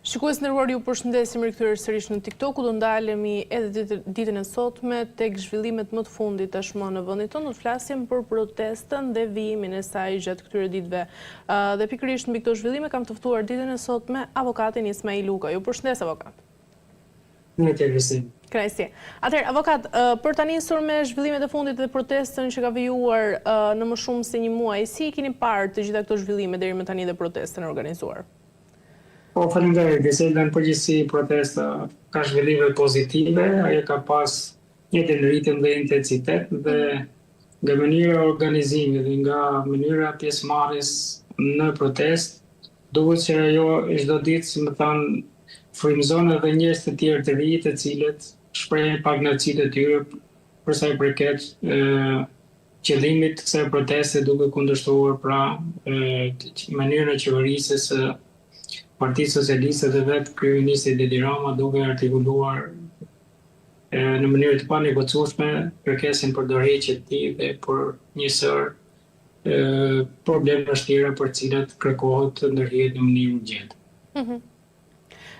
Shikues nderuar, ju përshëndesim rikthyer sërish në TikTok, do ndalemi edhe ditën e sotme tek zhvillimet më të fundit tashmë në vendin tonë. Do të flasim për protestën dhe vijimin e saj gjatë këtyre ditëve. Dhe pikërisht mbi këto zhvillime kam të ftuar ditën e sotme avokatin Ismail Luka. Ju përshëndes avokat. Kënaqësi. Atëherë, avokat, për ta nisur me zhvillimet e fundit dhe protestën që ka vijuar në më shumë se një muaj, si keni parë të gjitha këto zhvillime deri më tani dhe protestën e organizuar? Po, faleminderit. Biseda në përgjithësi protesta ka zhvillime pozitive, ajo ka pas një ritëm dhe intensitet dhe nga mënyra e organizimit dhe nga mënyra e pjesëmarrjes në protest, duhet që ajo çdo ditë, si më thanë, frymëzon edhe njerëz të tjerë të rinj, të cilët shprehin pagënaqësitë e tyre për sa i përket qëllimit të kësaj proteste, duke kundërshtuar pra mënyrën e qeverisjes së Partisë Socialiste dhe vetë kryeministri Edi Rama, duke artikuluar në mënyrë të panegociueshme kërkesën për dorëheqjen e tij dhe për një sër probleme të tjera për të cilat kërkohet ndërhyrje në mënyrë urgjente.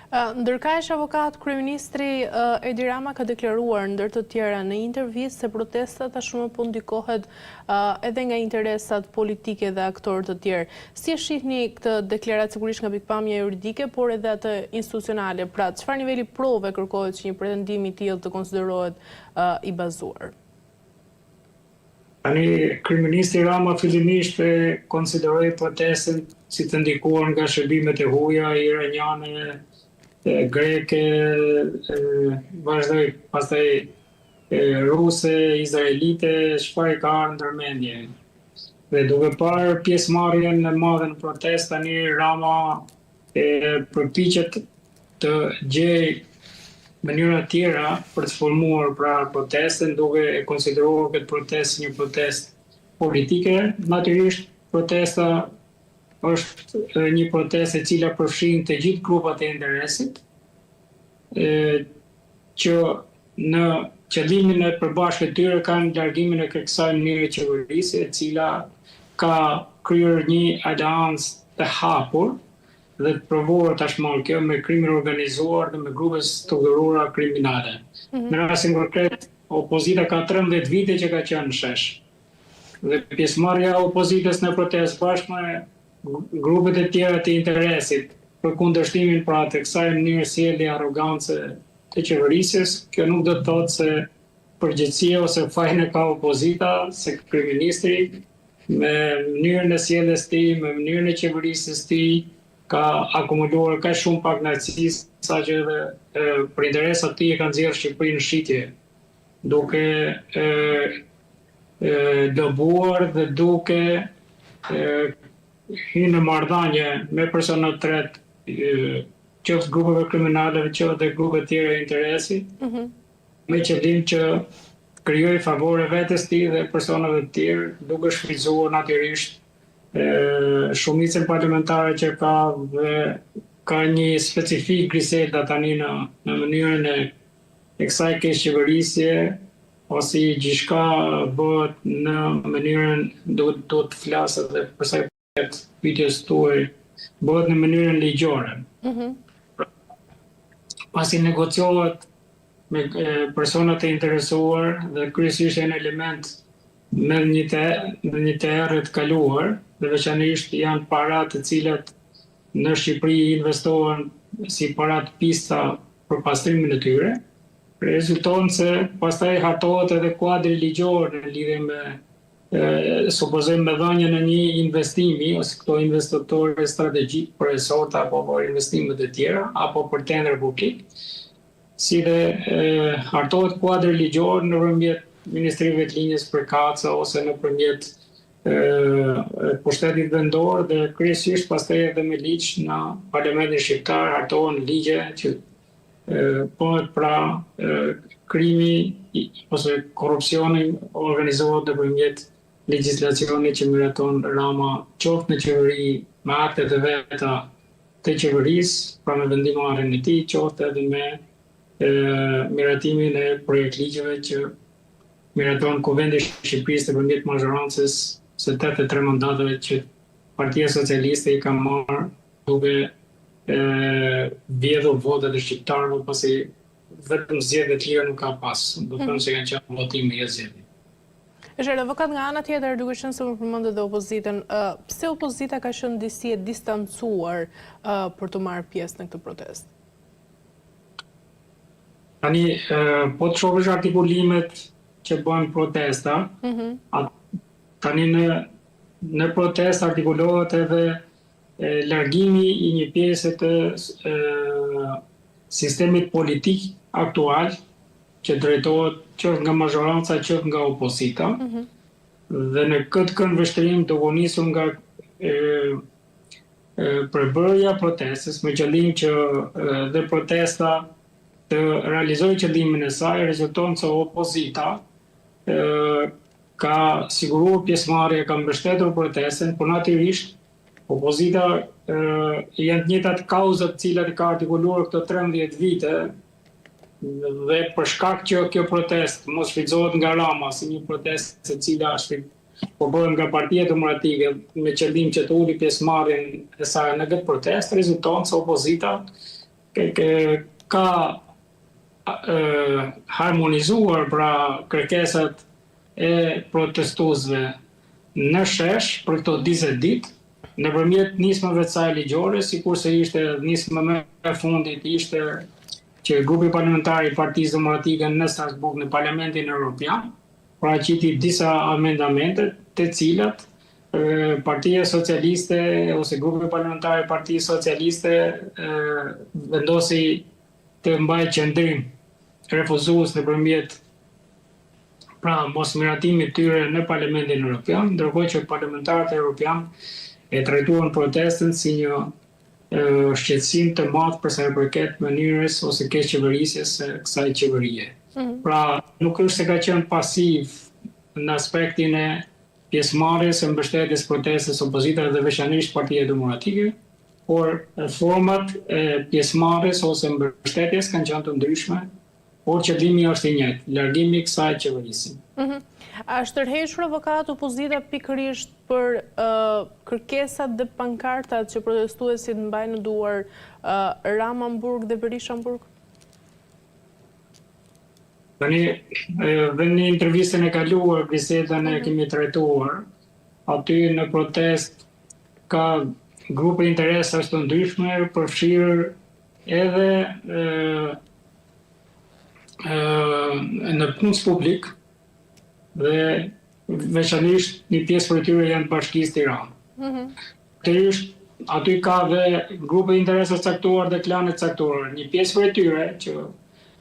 Ndërkaq, avokat, kryeministri Edi Rama ka deklaruar ndër të tjera në intervistë se protesta tashmë po ndikohet edhe nga interesat politike dhe aktorë të tjerë. Si e shihni këtë deklaratë, sigurisht nga pikpamja juridike, por edhe atë institucionale? Pra, çfarë niveli prove kërkohet që një pretendim i tillë të konsiderohet i bazuar? Tani, kryeministri Rama fillimisht e konsideroi protestën si të ndikuar nga shërbimet e huaja iraniane, greke, vazhdoi pastaj ruse, izraelite, çfarë ka ndërmendje. Dhe duke parë pjesëmarrjen e madhe në protestë, tani Rama përpiqet të gjejë mënyra tjera për të formuar pra protestën, duke e konsideruar këtë protestë një protestë politike. Natyrisht, protesta është një protestë e cila përfshin të gjithë grupat e interesit, që në qëllimin e përbashkët tyre kanë largimin e kësaj mënyre qeverisë, e cila ka kryer një aleancë të hapur dhe të provuar tashmë kjo me krimin organizuar dhe me grupe strukturuara kriminale. Në rastin konkret, opozita ka 13 vite që ka qenë në shesh. Dhe pjesëmarrja e opozitës në protestë bashkë me grupet e tjera të interesit për kundërshtimin pra të kësaj mënyrë sjellje arrogancë të qeverisjes, kjo nuk do të thotë se përgjegjësia ose fajin e ka opozita, se kryeministri me mënyrën e sjelljes së tij, me mënyrën e qeverisjes së tij ka akumuluar kaq shumë pagënaqësi saqë edhe për interesat e tij e ka nxjerrë Shqipërinë në shitje, duke lobuar dhe duke hyrë në marrëdhënie me persona të tretë, qoftë grupeve kriminale, qoftë grupe tjera e interesi, me qëllim që krijoj favore vetes tij dhe personave të tjerë, duke shfrytzuar natyrisht shumicën parlamentare që ka dhe ka një specifik Griselda tani në mënyrën e kësaj keqëqeverisje, ose gjithçka bëhet në mënyrën do të flasë dhe për sa i përket pyetjes tuaj, bëhet në mënyrën ligjore. Pasi negociohet me personat e interesuar dhe kryesisht janë element me një të errët kaluar, dhe veçanërisht janë para të cilat në Shqipëri investohen si para të pista për pastrimin e tyre, rezulton se pastaj hartohet edhe kuadri ligjor në lidhje me supozojmë me dhënien e një investimi ose këto investitorë strategjik për resorta apo për investimet e tjera apo për tender publik, si dhe hartohet kuadri ligjor nëpërmjet Ministrive të Linjës për Kaca ose nëpërmjet pushtetit vendor dhe kryesisht pastaj edhe me ligj në Parlamentin Shqiptar hartohen ligje që bëhet pra krimi ose korrupsioni organizohet nëpërmjet legjislacionit që miraton Rama, qoftë në qeveri me aktet e veta të qeverisë, pra me vendimarrjen e tij, qoftë edhe me miratimin e projektligjeve që miraton Kuvendi i Shqipërisë nëpërmjet mazhorancës së 83 mandateve që Partia Socialiste i ka marrë duke vjedhur votat e shqiptarëve, pasi vetëm zgjedhje të lira nuk ka pas. Do të thënë se kanë qenë votime e zgjedhje. Avokat, nga ana tjetër, duke qenë se më përmendët dhe opozitën, pse opozita ka qenë disi e distancuar për të marrë pjesë në këtë protestë? Tani, po të shohësh artikulimet që bën protesta, tani në protestë artikulohet edhe largimi i një pjesë të sistemit politik aktual, që drejtohet qoftë nga mazhoranca, qoftë nga opozita. Dhe në këtë këndvështrim do u nisur nga përbërja protestës me qëllim që dhe protesta të realizojë qëllimin e saj, rezulton se opozita ka siguruar pjesëmarrje, ka mbështetur protestën, por natyrisht opozita janë të njëjtat kauzat të cilat ka artikuluar këto 13 vite. Dhe për shkak që kjo protestë mos shfrytëzohet nga Rama si një protestë e cila po bëhet nga Partia Demokratike me qëllim që të ulë pjesëmarrjen e saj në këtë protestë, rezulton se opozita ka harmonizuar pra kërkesat e protestuesve në shesh për këto 20 ditë nëpërmjet nismave të saj ligjore, sikurse ishte nisma më e fundit ishte që grupi parlamentar i Partisë Demokratike në Strasburg në Parlamentin Evropian paraqiti disa amendamente të cilat Partia Socialiste ose grupi parlamentar i Partisë Socialiste vendosi të mbajë qendrim refuzues nëpërmjet pra mos miratimit tyre në Parlamentin Evropian, ndërkohë që parlamentarët evropian e trajtuan protestën si një shqetësim të madh për sa i përket mënyrës ose keqëvërisjes së kësaj qeverie. Pra, nuk është se ka qenë pasiv në aspektin e pjesëmarrjes së mbështetjes protestës opozitare dhe veçanërisht Partia Demokratike, por format e pjesëmarrjes ose mbështetjes kanë qenë të ndryshme, por qëllimi është i njëjtë, largimi i kësaj qeverisje. A shtërhequr avokat opozita pikërisht për kërkesat dhe pankartat që protestuesit mbajnë në duar Rama në burg dhe Berisha në burg? Tani, dhe në intervistën e kaluar, bisedën e kemi trajtuar, aty në protest ka grupe interesash të ndryshme, përfshirë edhe në punës publik, dhe veçanërisht një pjesë për tyre janë të Bashkisë Tiranë. Aty ka dhe grupe interesash caktuar dhe klane caktuar. Një pjesë për tyre që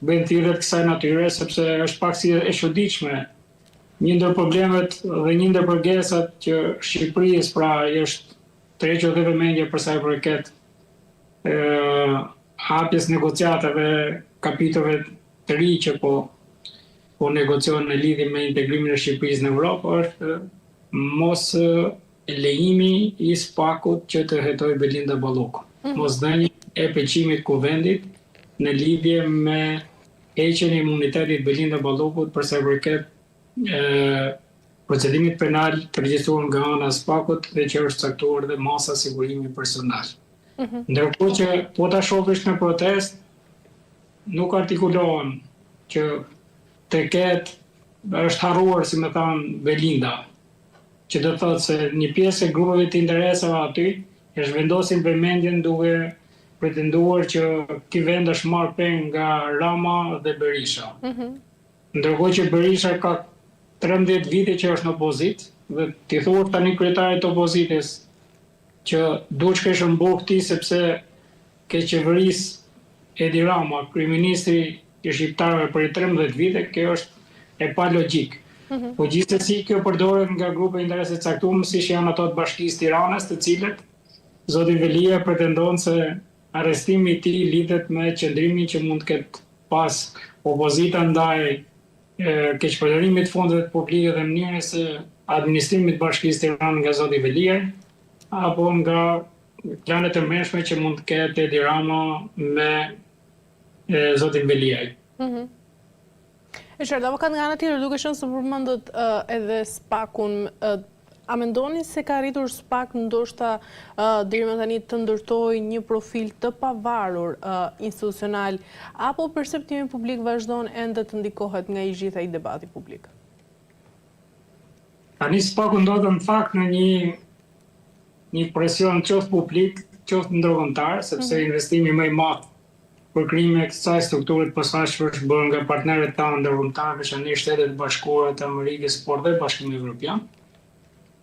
bëjnë thirrjet kësaj natyre, sepse është pak si e çuditshme. Një ndër problemet dhe një ndër përgesat që Shqipërisë pra është tërhequr dhe vëmendje për sa i përket hapjes negociatave, kapitujve të ri që po negocion në lidhje me integrimin e Shqipërisë në Europë, është mos lejimi i SPAK-ut që të hetoj Belinda Balloku. Mos dhënia e peqimit kuvendit në lidhje me heqjen e imunitetit Belinda Ballokut për sa i përket procedimit penal të regjistruar nga ana e SPAK-ut dhe që është caktuar dhe masa sigurimi personal. Ndërkohë që po ta shohësh në protestë, nuk artikulohen që të ketë është harruar, si më thanë Belinda, që do thotë se një pjesë e grupeve të interesave aty e zhvendosin vëmendjen duke pretenduar që ky vend është marrë peng nga Rama dhe Berisha. Ndërkohë që Berisha ka 13 vite që është në opozitë dhe ti thua tani kryetarit të opozitës që duhet të kesh mburg ti sepse ke qeverisë Edi Rama, kryeministri i shqiptarëve për 13 vite, kjo është e pa logjik. Po gjithsesi kjo përdoret nga grupe interese të caktuar, siç janë ato të Bashkisë Tiranës, të cilët zoti Velia pretendon se arrestimi i tij lidhet me qëndrimin që mund të ketë pas opozita ndaj keqpërdorimit të fondeve publike dhe mënyrës së administrimit të Bashkisë Tiranës nga zoti Velia, apo nga planet të mëshme që mund të ketë Edi Rama me zotin Veliaj. E qartë, avokat nga ana tjetër, duke qenë se përmendët edhe SPAK-un, A mendoni se ka arritur SPAK ndoshta deri më tani të ndërtojë një profil të pavarur institucional, apo perceptimi publik vazhdon ende të ndikohet nga i gjithë ai debati publik? Tani SPAK-u ndodhet në fakt në një presion qoftë publik, qoftë ndërkombëtar, sepse investimi më i madh për krijimin e kësaj strukture të posaçme është bërë nga partnerët tanë ndërkombëtar, veçanërisht Shtetet e Bashkuara të Amerikës, por dhe Bashkimi Evropian.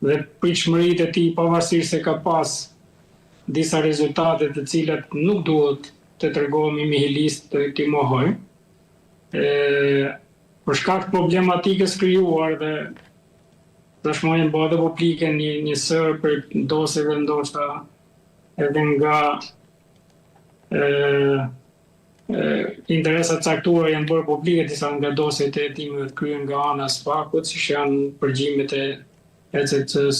Dhe pritshmëritë e tij, pavarësisht se ka pas disa rezultate të cilat nuk duhet të tregohemi nihilist të t'i mohojmë, për shkak të problematikës krijuar dhe tashmë bëhet dhe publike një sër për dosjeve ndoshta edhe nga interesat caktuara janë bërë publike, disa nga dosjet e hetimeve të kryer nga ana e SPAK-ut, siç janë përgjimet e ECC-s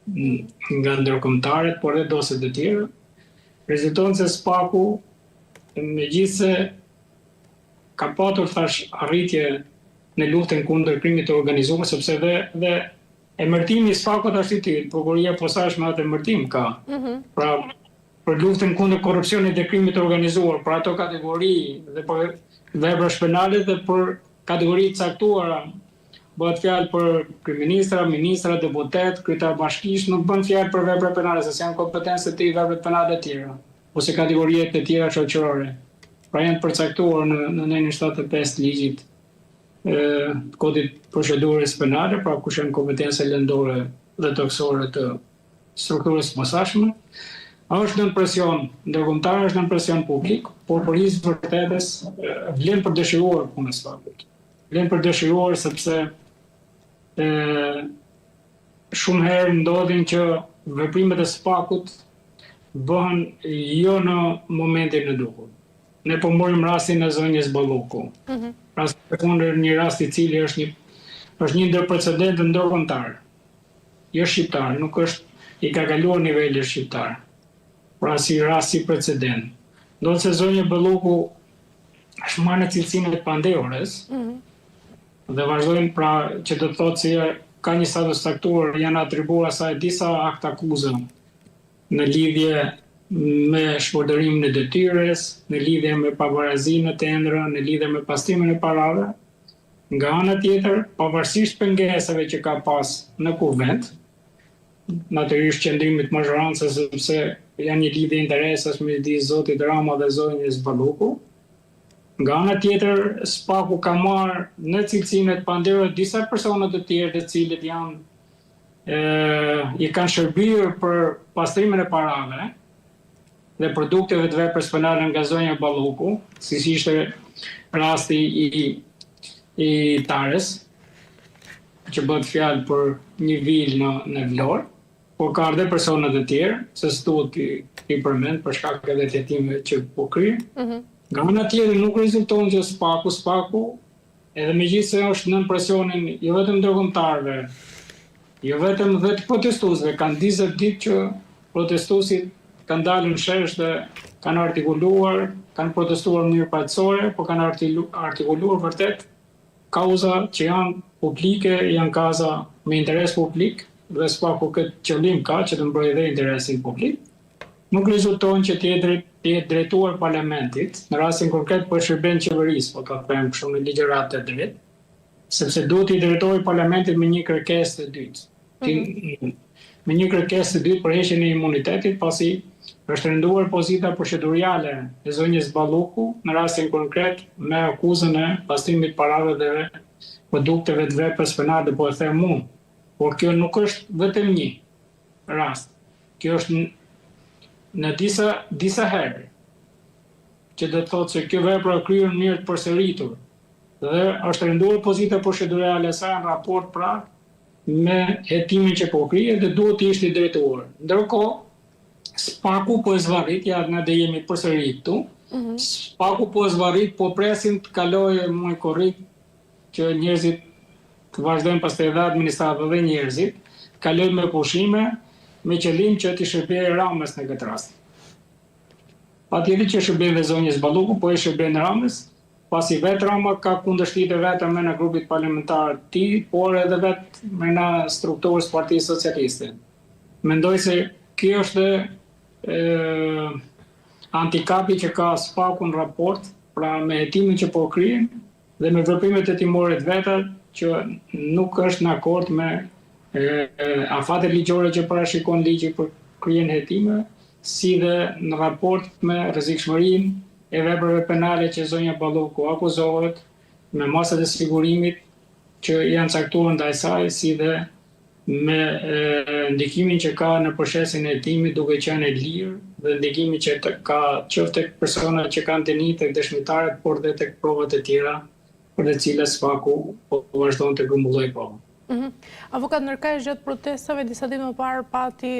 nga ndërkombëtarët, por edhe dosjet e tjera. Rezulton se SPAK-u, megjithse ka patur thash arritje në luftën kundër krimit të organizuar, sepse dhe emërtimi i SPAK-ut është i tillë, prokuroria e posaçme atë emërtim ka. Pra për luftën kundër korrupsionit dhe krimit të organizuar, për ato kategori dhe për veprash penale dhe për kategori të caktuara. Bëhet fjalë për kryeministra, ministra, deputet, kryetar bashkish, nuk bën fjalë për vepra penale, se janë kompetencë të veprat penale të tjera, ose kategoritë të tjera shoqërore. Pra janë përcaktuar në nënën 75 ligjit të kodit procedurës penale, pra kush janë kompetenca lëndore dhe toksore të strukturës së posaçme. Është nën presion ndërkombëtar, është nën presion publik, por për hir të vërtetës vlen për dëshiruar punën e SPAK-ut. Vlen për dëshiruar sepse shumë herë ndodhin që veprimet e SPAK-ut bëhen jo në momentin e duhur. Ne po morëm rastin e zonjës Balloku. Një rast i cili është një ndër precedentë ndërkombëtar. Jo shqiptar, nuk është i ka kaluar nivelin shqiptar. Pra si rast si precedent. Ndodh se zonja Balloku është marrë në cilësinë e pandehores. Dhe vazhdojnë pra që të thotë se ka një status caktuar, janë atribuar asaj disa akte akuze në lidhje me shpërndërimin e detyrës, në lidhje me pabarazinë të ëndra, në lidhje me pastrimin e parave. Nga ana tjetër, pavarësisht pengesave që ka pas në kuvent, natyrisht qëndrimit mazhorancës, sepse janë një lidhje interesash midis zotit Rama dhe zonjës Balloku. Nga ana tjetër, SPAK-u ka marrë në cilësinë e pandehore disa persona të tjerë të cilët i kanë shërbyer për pastrimin e parave dhe produkteve të veprës penale nga zonja Balloku, siç ishte rasti i Tares, që bëhet fjalë për një vilë në Vlorë, por ka edhe persona të tjerë, se s'duhet i përmend për shkak edhe të hetimeve që po kryen. Nga ana tjetër nuk rezulton që SPAK-u, edhe megjithse është nën presionin jo vetëm ndërkombëtarëve, jo vetëm dhe të protestuesve, kanë 20 ditë që protestuesit kanë dalë në shesh dhe kanë artikuluar, kanë protestuar në mënyrë paqësore, por kanë artikuluar vërtet kauza që janë publike, janë kauza me interes publik, dhe SPAK-u këtë qëllim ka që të mbrojë dhe interesin publik. Nuk rezulton që të jetë drejtuar parlamentit, në rastin konkret për shërben qeverisë, po ta them kështu në ligjërat të drejtë, sepse duhet i drejtojë parlamentit me një kërkesë të dytë. Me një kërkesë të dytë për heqjen e imunitetit, pasi është rënduar pozita procedurale e zonjës Balloku, në rastin konkret me akuzën e pastrimit parave dhe produkteve të veprës penale, po e them unë. Por kjo nuk është vetëm një rast. Kjo është në disa herë, që do të thotë se kjo vepra kryer në mënyrë të përsëritur dhe është rënduar pozita procedurale e saj në raport pra me hetimin që po krihet dhe duhet të ishte i drejtuar. Ndërkohë, SPAK-u po e zvarrit, ja ne do jemi përsëri këtu. SPAK-u po e zvarrit, po presin të kalojë më korrekt që njerëzit të vazhdojnë pastaj edhe administrata dhe njerëzit, kalojnë me pushime, me qëllim që t'i shërbejë Ramës në këtë rast. Patjetër që shërben dhe zonjës Balloku, po e shërben Ramës, pasi vetë Rama ka kundërshtitë vetë me në grupit parlamentar të tij, por edhe vetë me në strukturës Partisë Socialiste. Mendoj se kjo është antikapi që ka SPAK-u në raport, pra me hetimin që po kryen dhe me veprimet e timorit veta që nuk është në akord me afatet ligjore që parashikon ligji për krijen hetime, si dhe në raport me rrezikshmërinë e veprave penale që zonja Balloku akuzohet me masat e sigurimit që janë caktuar ndaj saj, si dhe me ndikimin që ka në procesin e hetimit duke qenë e lirë dhe ndikimin që ka qoftë tek personat që kanë dëni, tek dëshmitarët, por dhe tek provat e tjera për të cilat SPAK-u po vazhdon të grumbullojë provën. Avokat Ndërkaj, gjatë protestave disa ditë më parë pati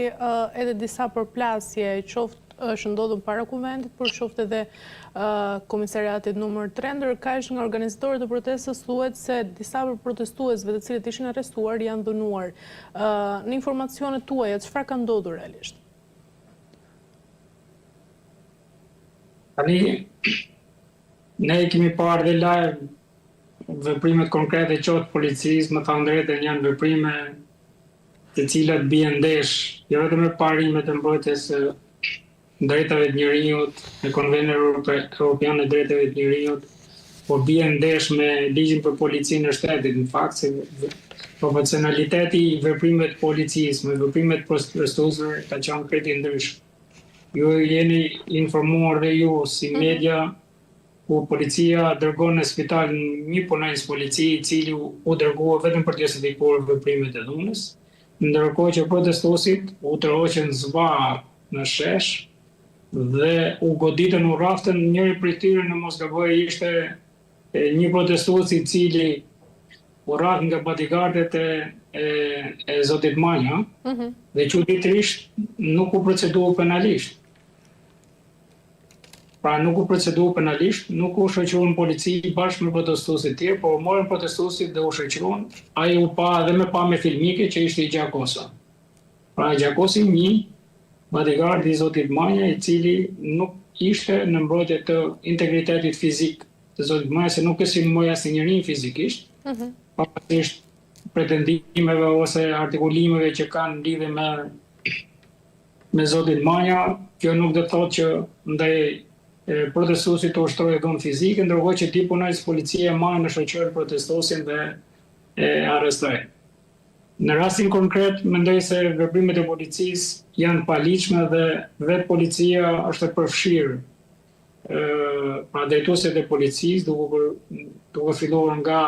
edhe disa përplasje, qoftë është ndodhur para kuvendit, por qoftë edhe komisariatit numër 3. Ndërkaj, nga organizatorët e protestës thuhet se disa protestuesve të cilët ishin arrestuar janë dënuar. Në informacionet tuaja, çfarë ka ndodhur realisht? Tani, ne kemi parë dhe live veprimet konkrete qoftë policisë, më thënë drejtën, janë veprime të cilat bien ndesh, jo vetëm me parimet e mbrojtjes së drejtave të njerëzit, me Konvenin Evropian e Drejtave të Njerëzit, por bien ndesh me ligjin për policinë e shtetit, në fakt se proporcionaliteti i veprimeve të policisë me veprimet protestuesve ka qenë krejt ndryshëm. Ju jeni informuar dhe ju si media ku policia dërgon në spital një punonjës polici i cili u dërgua vetëm për të justifikuar veprimet e dhunës, ndërkohë që protestuesit u tërhoqën zva në shesh dhe u goditën u raftën. Njëri prej tyre, në mos gaboj, ishte një protestues i cili u rrath nga bodyguardet e zotit Manja dhe çuditërisht nuk u procedua penalisht. Pra nuk u procedua penalisht, nuk u shoqëruan polici bashkë me protestuesit tjerë, por morën protestuesit dhe u shoqëruan. Ai u pa edhe me pamje filmike që ishte i Gjakosa. Pra Gjakosi një bodyguard i zotit Manja, i cili nuk ishte në mbrojtje të integritetit fizik të zotit Manja, se nuk e sulmoi asnjërin fizikisht, pavarësisht pretendimeve ose artikulimeve që kanë lidhje me zotin Manja. Kjo nuk do të thotë që ndaj protestuesit të ushtrojë dhunë fizike, ndërkohë që ti punonjës policia marrë në shoqëror protestuesin dhe e arrestoi. Në rastin konkret, mendoj se veprimet e policisë janë paligjshme dhe vetë policia është e përfshirë. Pra drejtuesit e policisë, duke filluar nga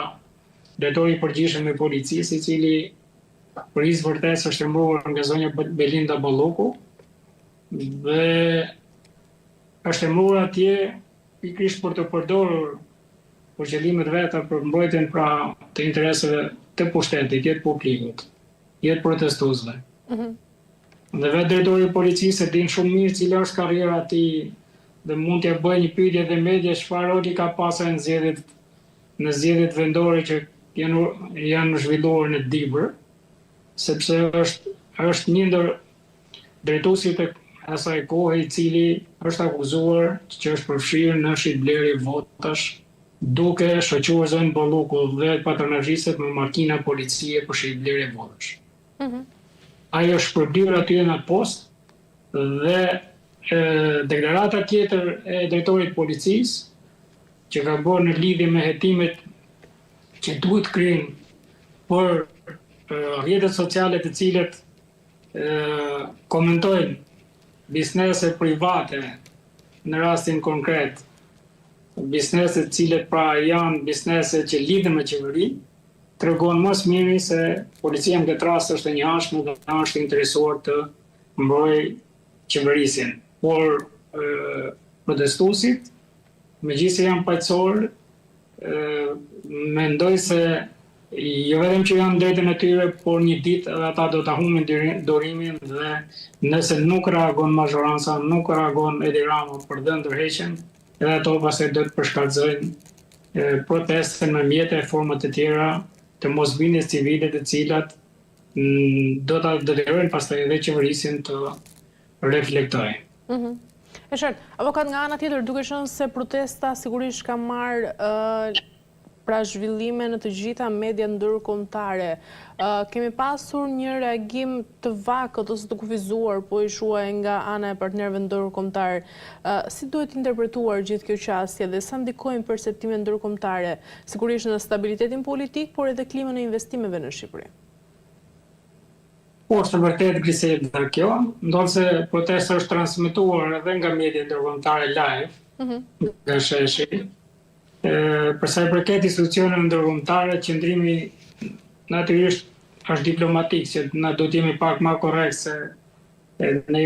drejtori i përgjithshëm i policisë, i cili për his vërtet është emëruar nga zonja Belinda Balloku, dhe është emëruar atje pikërisht për të përdorur për qëllimet veta për mbrojtjen pra të interesave të pushtetit, jetë publikut, jetë protestuesve. Dhe vetë drejtori i policisë e din shumë mirë cila është karriera e tij dhe mund t'ia bëjë një pyetje dhe media çfarë roli ka pasur në zgjedhjet vendore që janë zhvilluar në Dibër, sepse është një ndër drejtuesit e asaj kohe i cili është akuzuar që është përfshirë në shitblerje votash, duke shoqëruar zonën Balloku dhe patronazhistët me makina policie për shitblerje votash. Ai është shpërbyer aty në post dhe deklarata tjetër e drejtorit policisë që ka bërë në lidhje me hetimet që duhet kryen për rrjetet sociale të cilët komentojnë biznese private në rastin konkret, biznese të cilët pra janë biznese që lidhen me qeverinë, tregon më së miri se policia në këtë rast është e njëanshme dhe është interesuar të mbrojë qeverisjen. Por protestuesit, megjithëse janë paqësorë, mendoj se jo vetëm që janë drejtën e tyre, por një ditë edhe ata do ta humbin durimin dhe nëse nuk reagon mazhoranca, nuk reagon Edi Rama për të ndërheqjen, edhe ato pastaj do të përshkallëzojnë protestën me mjete e forma të tjera të mosbindjes civile, të cilat do ta detyrojnë pastaj edhe qeverisjen të reflektojë. E qartë, avokat, nga ana tjetër, duke qenë se protesta sigurisht ka marrë pra zhvillime në të gjitha mediat ndërkombëtare, kemi pasur një reagim të vakët ose të kufizuar, po i shuaj nga ana e partnerëve ndërkombëtar. Si duhet interpretuar gjithë kjo qasje dhe sa ndikojnë perceptimet ndërkombëtare, sigurisht në stabilitetin politik, por edhe klimën e investimeve në Shqipëri? Po, është vërtet Griselda kjo, ndonë se protesta është transmituar edhe nga media ndërkombëtare live, nga sheshi. Përsa i përket institucioneve ndërkombëtare, qëndrimi natyrisht është diplomatik, që na do të jemi pak më korrekt se ne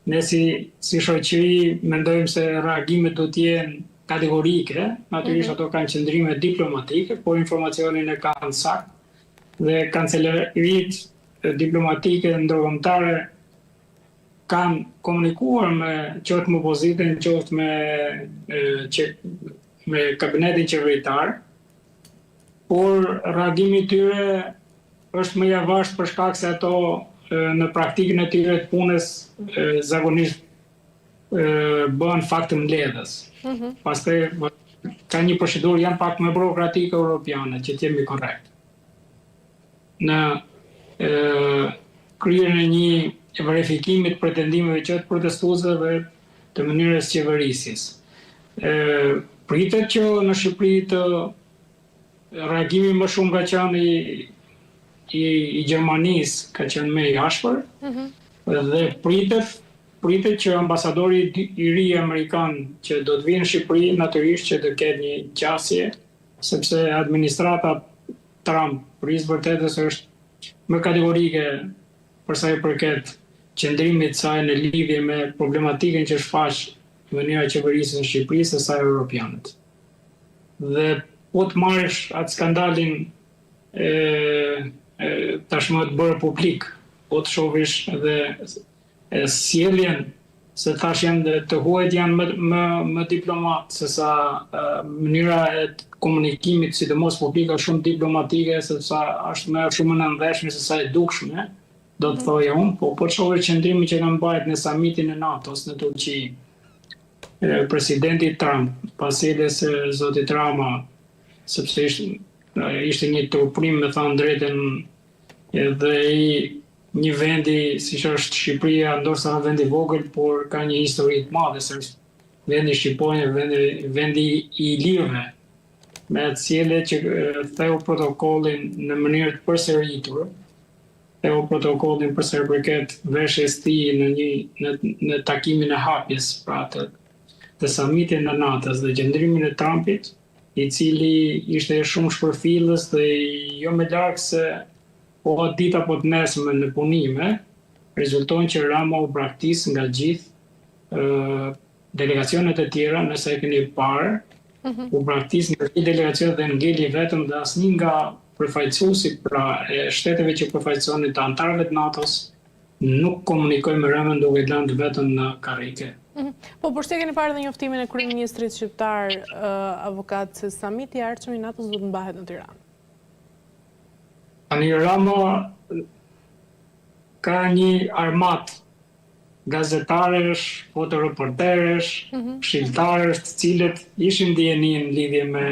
ne si shoqëri mendojmë se reagimet do të jenë kategorike, natyrisht ato kanë qëndrime diplomatike, por informacionin e kanë sakt dhe kancelarit diplomatike ndërkombëtare kanë komunikuar qoftë me opozitën, qoftë me kabinetin qeveritar, por reagimi i tyre është më i avashtë për shkak se ato në praktikën e tyre të punës zakonisht bëhen fakt të mbledhës. Pastaj ka një procedurë janë pak më burokratike europiane, që të jemi korrekt. Në kryerjen e një verifikimit pretendimeve që të protestuesve të mënyrës qeverisjes. Pritet që në Shqipëri të reagimi më shumë ka qenë i Gjermanisë, ka qenë më i ashpër, dhe pritet që ambasadori i ri amerikan që do të vinë në Shqipëri natyrisht që të ketë një qasje, sepse administrata Trump prisë vërtetës është më kategorike përsa i përket qëndrimit saj në lidhje me problematikën që shfaq mënyra e qeverisjes në Shqipëri se sa europianët. Dhe po të marrësh atë skandalin tashmë të bërë publik, po të shohësh edhe sjelljen se tash janë të huajt janë më diplomat se sa mënyra e komunikimit, sidomos publika shumë diplomatike, sepse është më shumë në ndeshme se sa e dukshme, do të thoja unë, po të shohësh qëndrimin që kanë mbajtur në samitin e NATO-s në Turqi. Presidenti Trump, pasjeles e zotit Rama, sepse ishte një turprim me thënë drejtën dhe një vendi, si që është Shqipëria, ndoshta në vendi vogël, por ka një histori të madhe, se është vendi Shqiponja, vendi i lirëve, me atë sjellje që theu protokollin në mënyrë të përsëritur, theu protokollin për sa i përket veshjes të tij në takimin e hapjes, pra të samitit në NATO-s dhe qëndrimin e Trumpit, i cili ishte shumë shpërfillës dhe jo më larg se po dita po të nesme në punime, rezulton që Rama u braktis nga gjithë delegacionet e tjera, nëse e keni parë, u braktis nga gjithë delegacionet dhe ngeli vetëm dhe asnjë nga përfaqësuesit pra e shteteve që përfaqësonin të antarëve të NATO-s nuk komunikoi me Ramën duke lënë vetëm në karrike. Po, por se keni parë dhe njoftimin e kryeministrit shqiptar, avokat, se samiti i ardhshëm i NATO-s do të mbahet në Tiranë. Tani Rama ka një armat gazetarësh, fotoreporterësh, shqiptarësh, të cilët ishin ndjeni në lidhje me,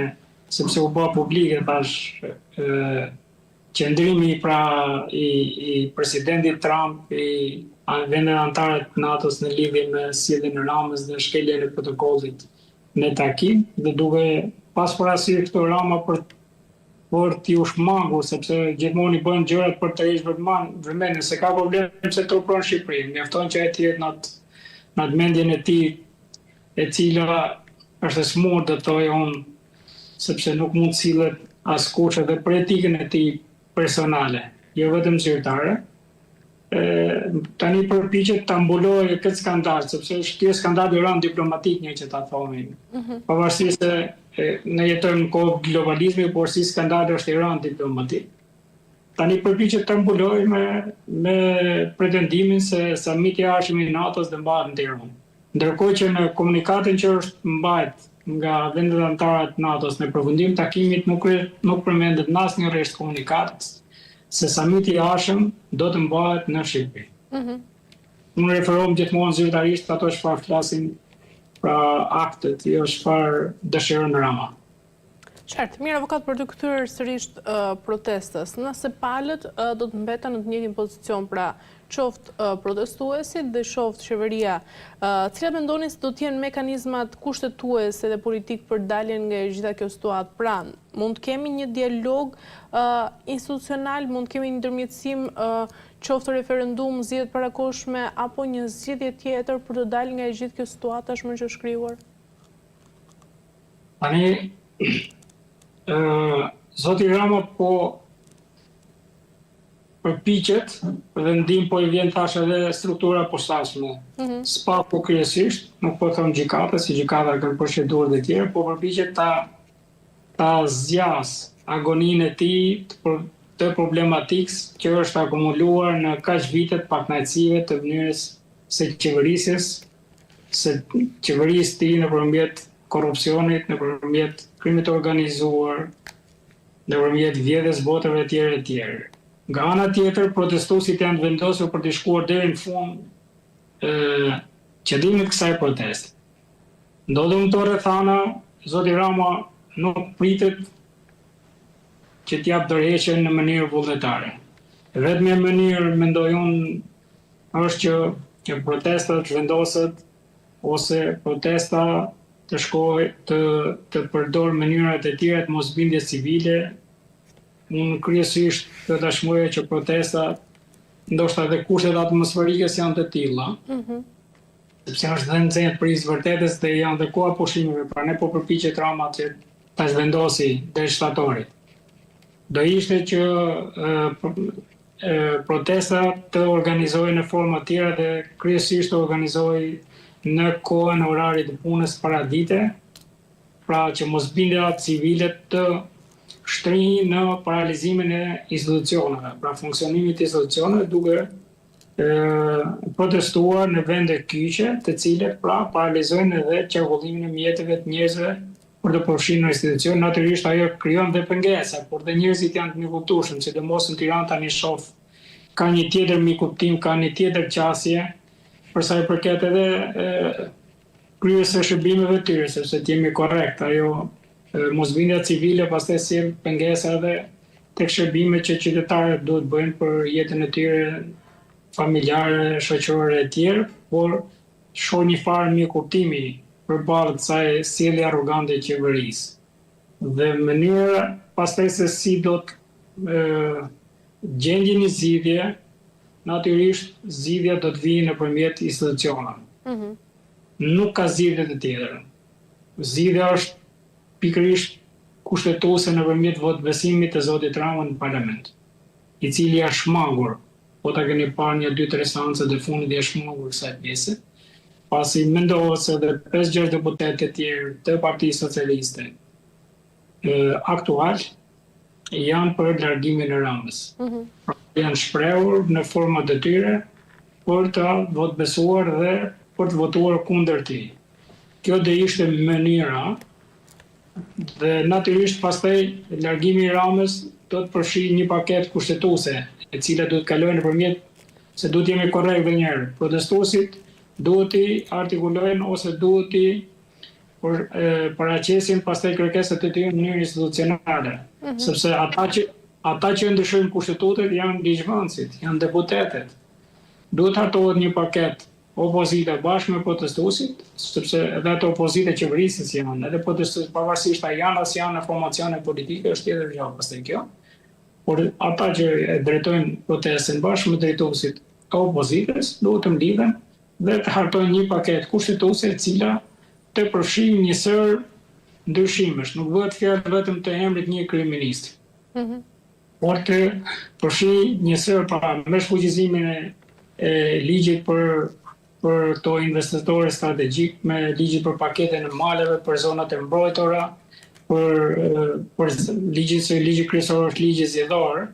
sepse u bë publike tash qëndrimi pra i presidentit Trump, i vendet antarë të NATO-s në lidhje me sjelljen e Ramës dhe shkeljen e protokollit në takim, dhe duke pas parasysh këto Rama për t'i ushmangu, sepse gjithmonë i bën gjërat për të hequr vëmendjen, se ka problem se turpron Shqipërinë. Mjafton që ai të jetë në atë mendjen e tij, e cila është e smur, të thojë unë, sepse nuk mund të sillet askush edhe për etikën e tij personale, jo vetëm zyrtare. Tani përpiqet ta mbulojë këtë skandal, sepse është skandal i rënd diplomatik një që ta thonin. Pavarësisht se ne jetojmë në kohë globalizmi, por si skandal është i rënd diplomatik. Tani përpiqet ta mbulojë me pretendimin se samiti i ardhshëm i NATO-s do mbahet në Tiranë. Ndërkohë që në komunikatën që është mbajt nga vendet anëtare të NATO-s në përfundim takimit nuk përmendet në asnjë rresht komunikatës se samiti i ardhshëm do të mbahet në Shqipëri. unë referohem gjithmonë zyrtarisht ato çfarë flasin pra aktet, jo çfarë dëshiron Rama. Qartë, mirë avokat, për të kthyer sërish protestës, nëse palët do të mbeten në të njëjtin pozicion, pra qoftë protestuesit dhe qoftë qeveria, cilat mendoni se do të jenë mekanizmat kushtetuese dhe politik për daljen nga gjitha kjo situatë? Pra, mund të kemi një dialog institucional, mund të kemi një ndërmjetësim, qoftë referendum, zgjedhje parakoshme apo një zgjedhje tjetër për të dalë nga gjithë kjo situatë tashmë që është krijuar? Tani Zoti Rama po përpiqet dhe ndim po I vjen thash edhe struktura posaçme. S'pa po kryesisht, nuk po them gjykata, si gjykata kanë procedurë dhe tjerë, po përpiqet ta zgjas agoninë e tij të problematikës që është akumuluar në kaq vite të pakënaqësive të mënyrës së qeverisjes, së qeverisë të tij nëpërmjet korrupsionit, nëpërmjet krimit të organizuar, nëpërmjet vjedhjes botëve etj. Nga ana tjetër, protestuesit janë vendosur për të shkuar deri në fund qëllimit të kësaj proteste. Ndodhur këto rrethana, zoti Rama nuk pritet që t'jap dorëheqjen në mënyrë vullnetare. Vetëm mënyrë, mendoj unë, është që protesta të vendoset ose protesta të shkojë të përdor mënyrat e tjera të mosbindjes civile. Unë kryesisht të dashmoja që protesta, ndoshta edhe kushtet atmosferike janë të tilla, sepse është dhe nxehnët për vërtetës dhe janë dhe koha pushimeve, pra ne po përpiqet Rama që ta zhvendosi deri shtatorit. Do ishte që protesta të organizohej në forma të tjera dhe kryesisht të organizohej në kohën orarit të punës paradite, pra që mosbindja civile të shtrihin në paralizimin e institucioneve, pra funksionimit të institucioneve duke protestuar në vende kyçe, të cilet pra paralizojnë edhe qarkullimin e mjeteve të njerëzve për të përfshirë në institucion. Natyrisht ajo krijon dhe pengesa, por dhe njerëzit janë të mikuptueshëm, sidomos në Tiranë tani shoh ka një tjetër mikuptim, ka një tjetër qasje, për sa I përket edhe kryes së shërbimeve të tyre, sepse të jemi korrekt, ajo mosbindja civile pastaj sjell pengesa edhe tek shërbimet që qytetarët duhet bëjnë për jetën e tyre familjare, shoqërore e tjerë, por shoh një farë mikuptimi përballë kësaj sjellje arrogante e qeverisë. Dhe mënyra pastaj se si do të gjendje një zgjidhje, natyrisht zgjidhja do të vijë nëpërmjet institucioneve. Nuk ka zgjidhje të tjetër. Zgjidhja është pikërisht kushtetuese nëpërmjet votbesimit të zotit Rama në parlament, I cili është shmangur, po ta keni parë një 2-3 seanca të fundit është shmangur kësaj pjese, pasi mendohet se edhe 5-6 deputetë të tjerë të Partisë Socialiste aktual janë për largimin e Ramës. Janë shprehur në format e tyre për të votbesuar dhe për të votuar kundër tij. Kjo do ishte mënyra dhe natyrisht pastaj largimi I Ramës do të përfshijë një paketë kushtetuese, e cila do të kalojë nëpërmjet, se duhet jemi korrekt edhe një herë. Protestuesit duhet I artikulojnë ose duhet I paraqesin pastaj kërkesat e tyre në mënyrë institucionale, sepse ata që ndryshojnë kushtetutet janë ligjvënësit, janë deputetët. Duhet hartohet një paketë opozita bashkë me protestuesit, sepse edhe ato opozita qeverisës janë, edhe protestuesit pavarësisht a janë as janë në formacione politike, është tjetër gjë pastaj kjo. Por ata që e drejtojnë protestën bashkë me drejtuesit e opozitës duhet të mlidhen dhe të hartojnë një paketë kushtetuese e cila të përfshijë një sër ndryshimesh. Nuk bëhet fjalë vetëm të emrit një kryeminist, por të përfshijë një sër para me shfuqizimin e ligjit për to investitorë strategjik, me ligjit për paketën e maleve, për zonat e mbrojtura, për ligji kryesor është ligji zgjedhor,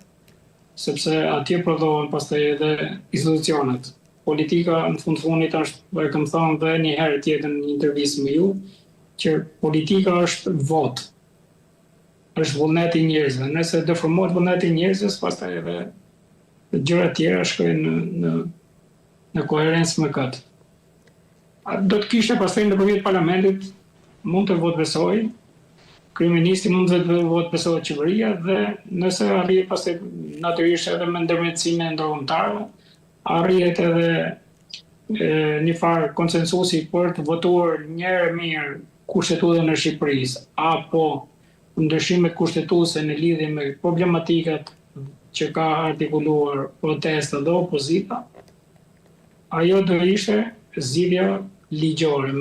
sepse atje prodhohen pastaj edhe institucionet. Politika në fundit është, e kam thënë edhe një herë tjetër në një intervistë me ju, që politika është vot. Është vullneti I njerëzve. Nëse dëfërmohet vullneti I njerëzve, pastaj edhe gjëra tjera shkojnë në koherencë me këtë. Do të kishte pastaj nëpërmjet parlamentit mund të votë kryeministri mund të votë besojë qeveria dhe nëse arrihet pastaj natyrisht edhe me ndërmjetësinë e ndërkombëtarëve, arrihet edhe një farë konsensusi për të votuar një herë mirë kushtetutën e Shqipërisë apo ndryshimet kushtetuese në lidhje me problematikat që ka artikuluar protesta dhe opozita, ajo do ishte zgjidhja ligjore.